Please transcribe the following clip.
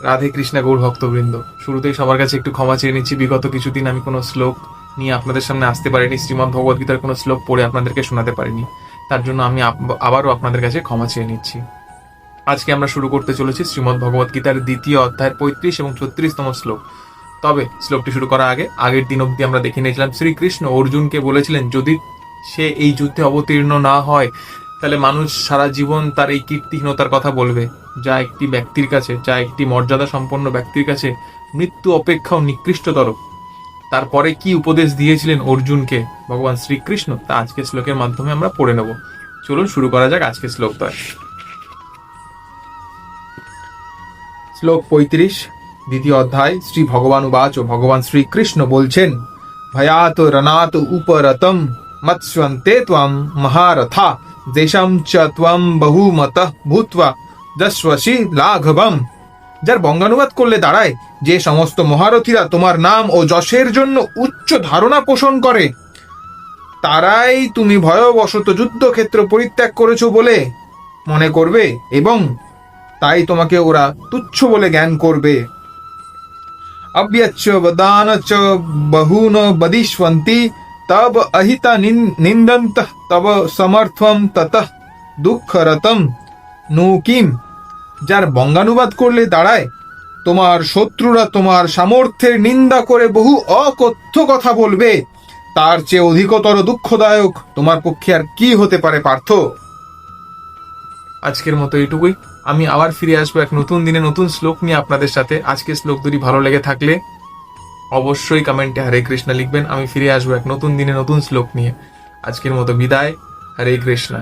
রাধে কৃষ্ণা গৌর ভক্তবৃন্দ, শুরুতেই সবার কাছে একটু ক্ষমা চেয়ে নিচ্ছি। বিগত কিছুদিন আমি কোনো শ্লোক নিয়ে আপনাদের সামনে আসতে পারিনি, শ্রীমদ্ ভগবদ্গীতার কোনো শ্লোক পড়ে আপনাদেরকে শোনাতে পারিনি। তার জন্য আমি আবারও আপনাদের কাছে ক্ষমা চেয়ে নিচ্ছি। আজকে আমরা শুরু করতে চলেছি শ্রীমদ্ ভগবদ্গীতার দ্বিতীয় অধ্যায়ের 35 এবং 36তম শ্লোক। তবে শ্লোকটি শুরু করার আগের দিন অবধি আমরা দেখে নিয়েছিলাম শ্রীকৃষ্ণ অর্জুনকে বলেছিলেন যদি সে এই যুদ্ধে অবতীর্ণ না হয় তাহলে মানুষ সারা জীবন তার এই কীর্তিহীনতার কথা বলবে, যা একটি ব্যক্তির কাছে, যা একটি মর্যাদা সম্পন্ন ব্যক্তির কাছে মৃত্যু অপেক্ষাও নিকৃষ্টতর। তারপরে কি উপদেশ দিয়েছিলেন অর্জুনকে ভগবান শ্রীকৃষ্ণ, তা আজকের শ্লোকের মাধ্যমে আমরা পড়ে নেব। চলুন শুরু করা যাক আজকের শ্লোকটা। শ্লোক 35, দ্বিতীয় অধ্যায়। শ্রী ভগবান উবাচ, ভগবান শ্রীকৃষ্ণ বলছেন, ভয়াত রণাত উপরতম মৎস্বন্তে ত্বম মহারথা দেশম চ ত্বম বহুমতঃ ভূত্বা যশস্বসি লাঘবম। যার বঙ্গানুবাদ করলে দাঁড়ায়, যে সমস্ত মহারথীরা তোমার নাম ও যশের জন্য উচ্চ ধারণা পোষণ করে, তারাই তুমি ভয়বশত যুদ্ধক্ষেত্র পরিত্যাগ করেছো বলে মনে করবে এবং তাই তোমাকে ওরা তুচ্ছ বলে জ্ঞান করবে। অব্যচ্চ বদান চ বহুন বদিষ্বন্তি তব অহিতা নিন্দন্ত তব সমর্থম ততঃ দুঃখরতম নুকিম। যার বঙ্গানুবাদ করলে দাঁড়ায়, তোমার শত্রুরা তোমার সামর্থ্যের নিন্দা করে বহু অকথ্য কথা বলবে, তার চেয়ে অধিকতর দুঃখদায়ক তোমার পক্ষে আর কি হতে পারে পার্থ। আজকের মতো এইটুকুই। আমি আবার ফিরে আসবো এক নতুন দিনে নতুন শ্লোক নিয়ে আপনাদের সাথে। আজকের শ্লোক যদি ভালো লেগে থাকলে অবশ্যই কমেন্টে হরে কৃষ্ণ লিখবেন। আমি ফিরে আসবো এক নতুন দিনে নতুন শ্লোক নিয়ে। আজকের মতো বিদায়। হরে কৃষ্ণ।